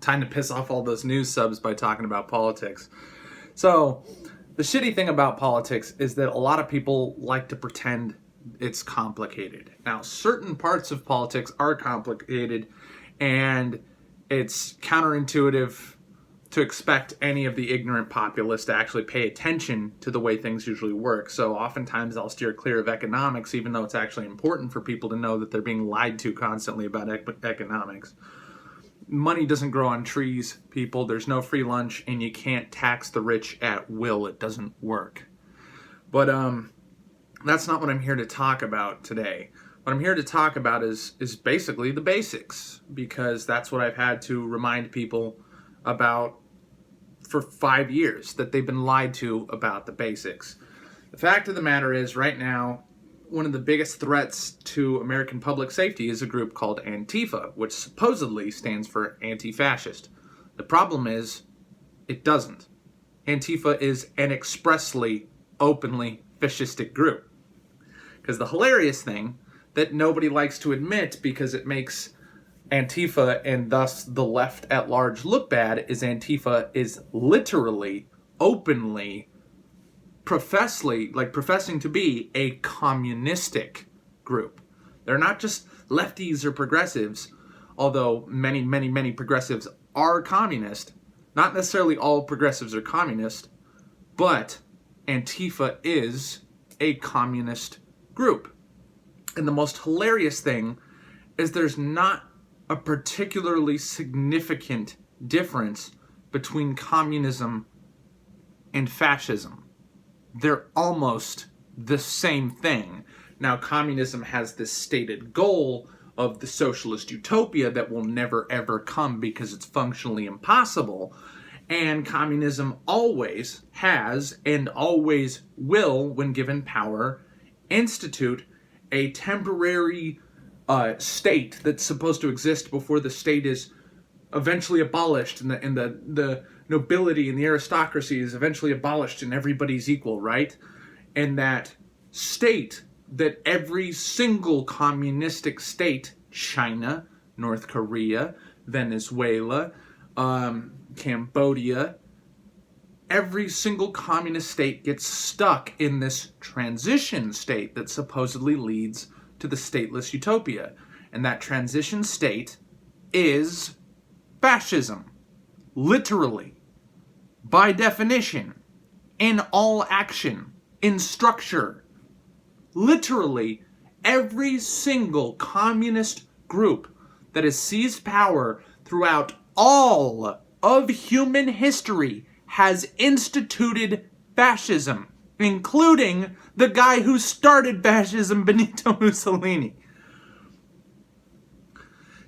Time to piss off all those news subs by talking about politics. So, the shitty thing about politics is that a lot of people like to pretend it's complicated. Now, certain parts of politics are complicated, and it's counterintuitive to expect any of the ignorant populace to actually pay attention to the way things usually work. So oftentimes I'll steer clear of economics, even though it's actually important for people to know that they're being lied to constantly about economics. Money doesn't grow on trees, people. There's no free lunch, and you can't tax the rich at will. It doesn't work. But that's not what I'm here to talk about today. What I'm here to talk about is basically the basics, because that's what I've had to remind people about for 5 years, that they've been lied to about the basics. The fact of the matter is, right now, one of the biggest threats to American public safety is a group called Antifa, which supposedly stands for anti-fascist. The problem is, it doesn't. Antifa is an expressly, openly fascistic group. Because the hilarious thing that nobody likes to admit, because it makes Antifa and thus the left at large look bad, is Antifa is literally, openly, professing to be a communistic group. They're not just lefties or progressives, although many progressives are communist. Not necessarily all progressives are communist, but Antifa is a communist group. And the most hilarious thing is there's not a particularly significant difference between communism and fascism. They're almost the same thing. Now, communism has this stated goal of the socialist utopia that will never ever come because it's functionally impossible. And communism always has and always will, when given power, institute a temporary state that's supposed to exist before the state is eventually abolished, and the nobility and the aristocracy is eventually abolished and everybody's equal, right? And that state that every single communistic state, China, North Korea, Venezuela, Cambodia, every single communist state gets stuck in this transition state that supposedly leads to the stateless utopia. And that transition state is fascism. Literally. By definition. In all action. In structure. Literally, every single communist group that has seized power throughout all of human history has instituted fascism, including the guy who started fascism, Benito Mussolini.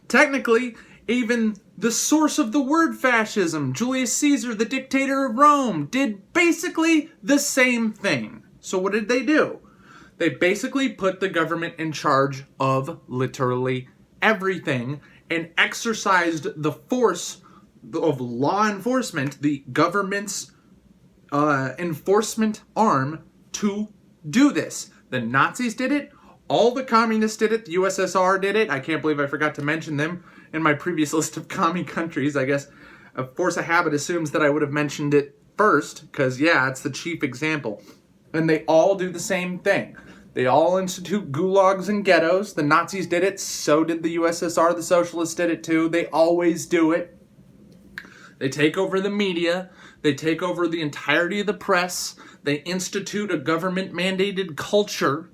Technically, even the source of the word fascism, Julius Caesar, the dictator of Rome, did basically the same thing. So what did they do? They basically put the government in charge of literally everything and exercised the force of law enforcement, the government's enforcement arm, to do this. The Nazis did it. All the communists did it. The USSR did it. I can't believe I forgot to mention them in my previous list of commie countries. I guess a force of habit assumes that I would have mentioned it first, because, yeah, it's the chief example. And they all do the same thing. They all institute gulags and ghettos. The Nazis did it. So did the USSR. The socialists did it too. They always do it. They take over the media. They take over the entirety of the press. They institute a government-mandated culture.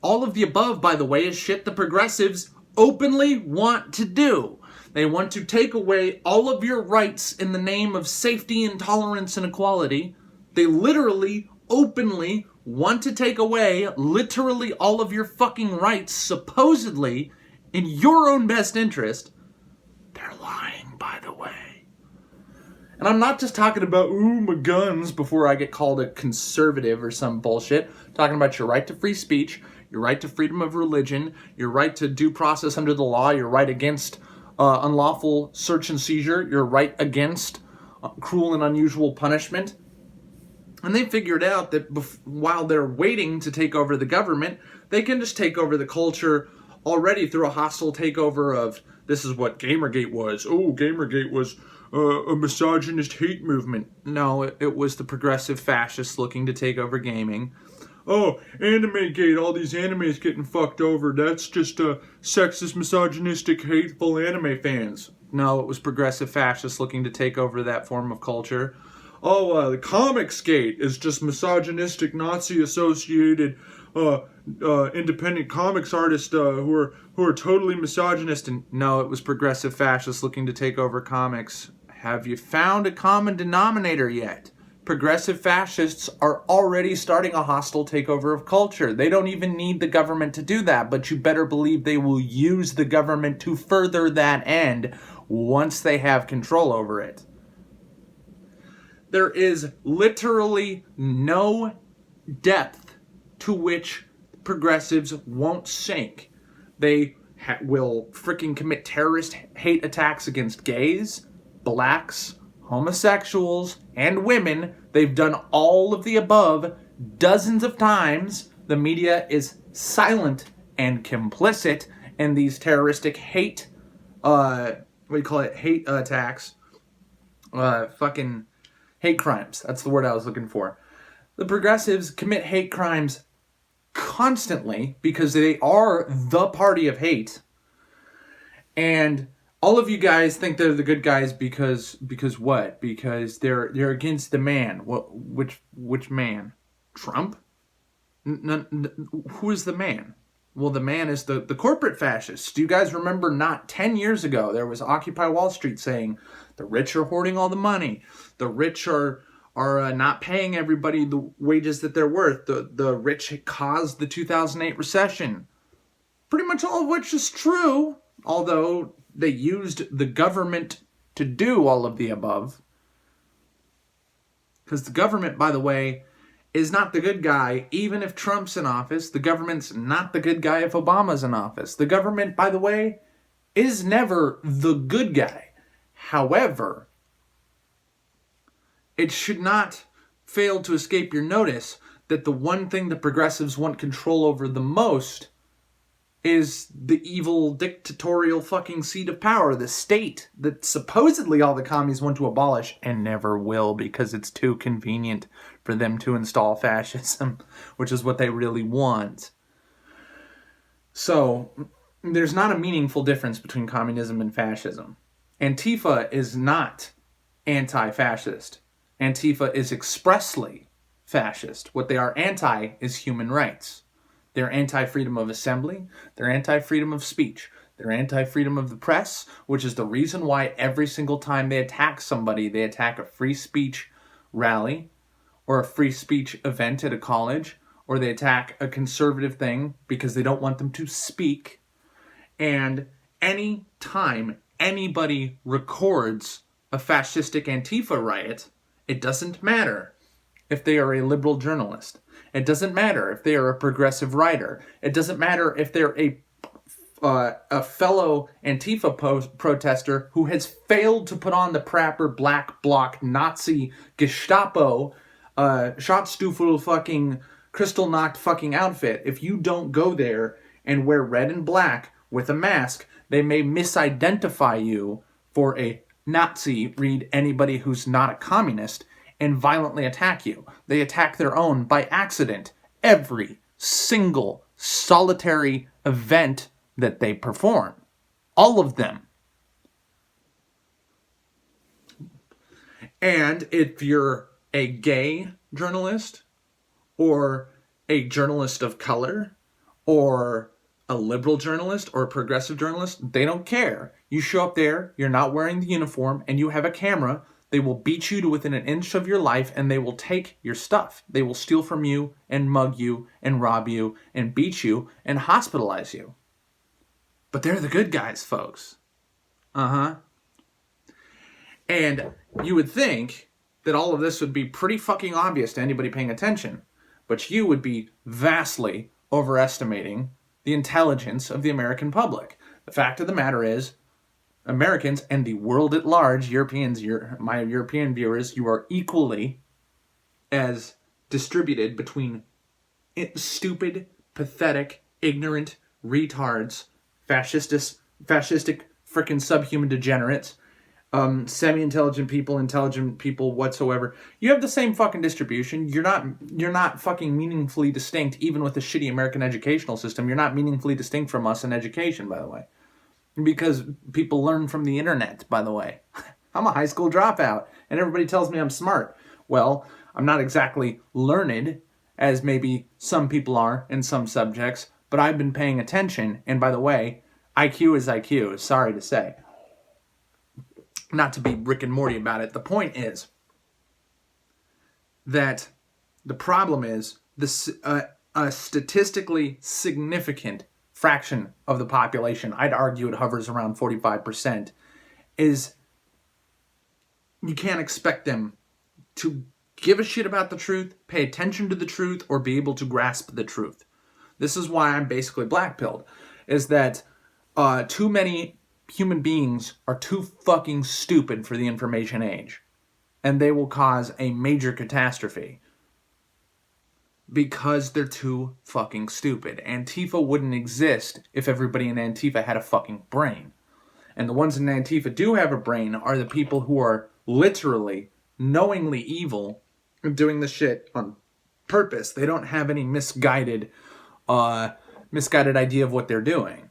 All of the above, by the way, is shit the progressives openly want to do. They want to take away all of your rights in the name of safety and tolerance and equality. They literally, openly want to take away literally all of your fucking rights, supposedly in your own best interest. They're lying, by the way. And I'm not just talking about, ooh, my guns, before I get called a conservative or some bullshit. I'm talking about your right to free speech, your right to freedom of religion, your right to due process under the law, your right against unlawful search and seizure, your right against cruel and unusual punishment. And they figured out that while they're waiting to take over the government, they can just take over the culture already through a hostile takeover of this is what Gamergate was. Oh, Gamergate was a misogynist hate movement. No, it was the progressive fascists looking to take over gaming. Oh, Anime-gate, all these animes getting fucked over. That's just sexist, misogynistic, hateful anime fans. No, it was progressive fascists looking to take over that form of culture. Oh, the Comics-gate is just misogynistic, Nazi-associated, independent comics artists who are totally misogynist. And no, it was progressive fascists looking to take over comics. Have you found a common denominator yet? Progressive fascists are already starting a hostile takeover of culture. They don't even need the government to do that, but you better believe they will use the government to further that end once they have control over it. There is literally no depth to which progressives won't sink. They will freaking commit terrorist hate attacks against gays, blacks, homosexuals, and women. They've done all of the above dozens of times. The media is silent and complicit in these terroristic hate, hate attacks, fucking hate crimes. That's the word I was looking for. The progressives commit hate crimes constantly because they are the party of hate. And all of you guys think they're the good guys because what? Because they're against the man. Which man? Trump? Who is the man? Well, the man is the corporate fascists. Do you guys remember not 10 years ago, there was Occupy Wall Street saying the rich are hoarding all the money. The rich are not paying everybody the wages that they're worth. The rich caused the 2008 recession. Pretty much all of which is true, although they used the government to do all of the above. Because the government, by the way, is not the good guy, even if Trump's in office. The government's not the good guy if Obama's in office. The government, by the way, is never the good guy. However, it should not fail to escape your notice that the one thing the progressives want control over the most is the evil dictatorial fucking seat of power, the state that supposedly all the commies want to abolish and never will because it's too convenient for them to install fascism, which is what they really want. So, there's not a meaningful difference between communism and fascism. Antifa is not anti-fascist. Antifa is expressly fascist. What they are anti is human rights. They're anti-freedom of assembly. They're anti-freedom of speech. They're anti-freedom of the press, which is the reason why every single time they attack somebody, they attack a free speech rally or a free speech event at a college, or they attack a conservative thing because they don't want them to speak. And any time anybody records a fascistic Antifa riot, it doesn't matter if they are a liberal journalist. It doesn't matter if they are a progressive writer. It doesn't matter if they're a fellow Antifa protester who has failed to put on the proper black bloc Nazi Gestapo Schatzstufel fucking Kristallnacht fucking outfit. If you don't go there and wear red and black with a mask, they may misidentify you for a Nazi, read anybody who's not a communist, and violently attack you. They attack their own by accident every single solitary event that they perform. All of them. And if you're a gay journalist, or a journalist of color, or a liberal journalist, or a progressive journalist, they don't care. You show up there, you're not wearing the uniform, and you have a camera. They will beat you to within an inch of your life, and they will take your stuff. They will steal from you, and mug you, and rob you, and beat you, and hospitalize you. But they're the good guys, folks. And you would think that all of this would be pretty fucking obvious to anybody paying attention, but you would be vastly overestimating the intelligence of the American public. The fact of the matter is, Americans and the world at large, Europeans, my European viewers, you are equally as distributed between stupid, pathetic, ignorant retards, fascistic freaking subhuman degenerates, semi-intelligent people, intelligent people whatsoever. You have the same fucking distribution. You're not fucking meaningfully distinct, even with the shitty American educational system. You're not meaningfully distinct from us in education, by the way. Because people learn from the internet, by the way. I'm a high school dropout, and everybody tells me I'm smart. Well, I'm not exactly learned, as maybe some people are in some subjects, but I've been paying attention, and by the way, IQ is IQ, sorry to say. Not to be Rick and Morty about it. The point is that the problem is a statistically significant fraction of the population, I'd argue it hovers around 45%, is you can't expect them to give a shit about the truth, pay attention to the truth, or be able to grasp the truth. This is why I'm basically black-pilled, is that too many human beings are too fucking stupid for the information age. And they will cause a major catastrophe. Because they're too fucking stupid. Antifa wouldn't exist if everybody in Antifa had a fucking brain. And the ones in Antifa do have a brain are the people who are literally, knowingly evil and doing the shit on purpose. They don't have any misguided idea of what they're doing.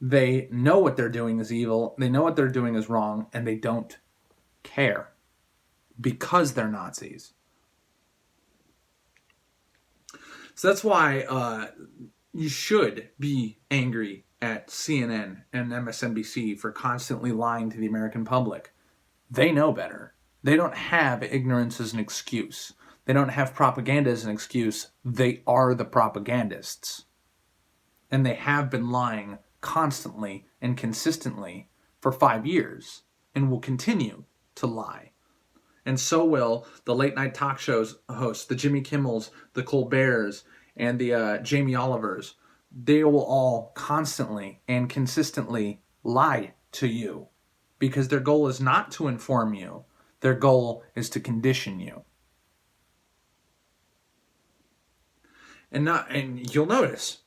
They know what they're doing is evil, they know what they're doing is wrong, and they don't care. Because they're Nazis. So that's why you should be angry at CNN and MSNBC for constantly lying to the American public. They know better. They don't have ignorance as an excuse. They don't have propaganda as an excuse. They are the propagandists. And they have been lying constantly and consistently for 5 years and will continue to lie. And so will the late night talk shows hosts, the Jimmy Kimmels, the Colberts, and the Jamie Olivers. They will all constantly and consistently lie to you because their goal is not to inform you. Their goal is to condition you. And you'll notice,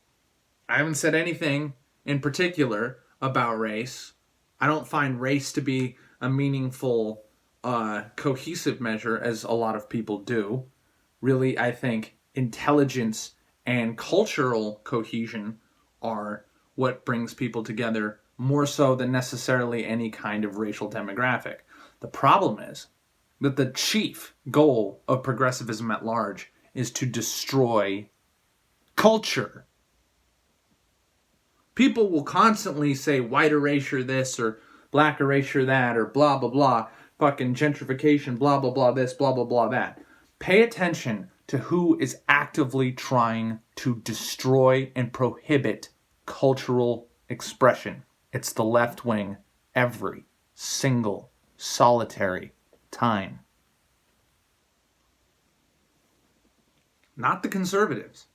I haven't said anything in particular about race. I don't find race to be a meaningful, cohesive measure, as a lot of people do. Really, I think intelligence and cultural cohesion are what brings people together more so than necessarily any kind of racial demographic. The problem is that the chief goal of progressivism at large is to destroy culture. People will constantly say white erasure this or black erasure that or blah, blah, blah, fucking gentrification, blah, blah, blah, this, blah, blah, blah, that. Pay attention to who is actively trying to destroy and prohibit cultural expression. It's the left wing every single solitary time. Not the conservatives.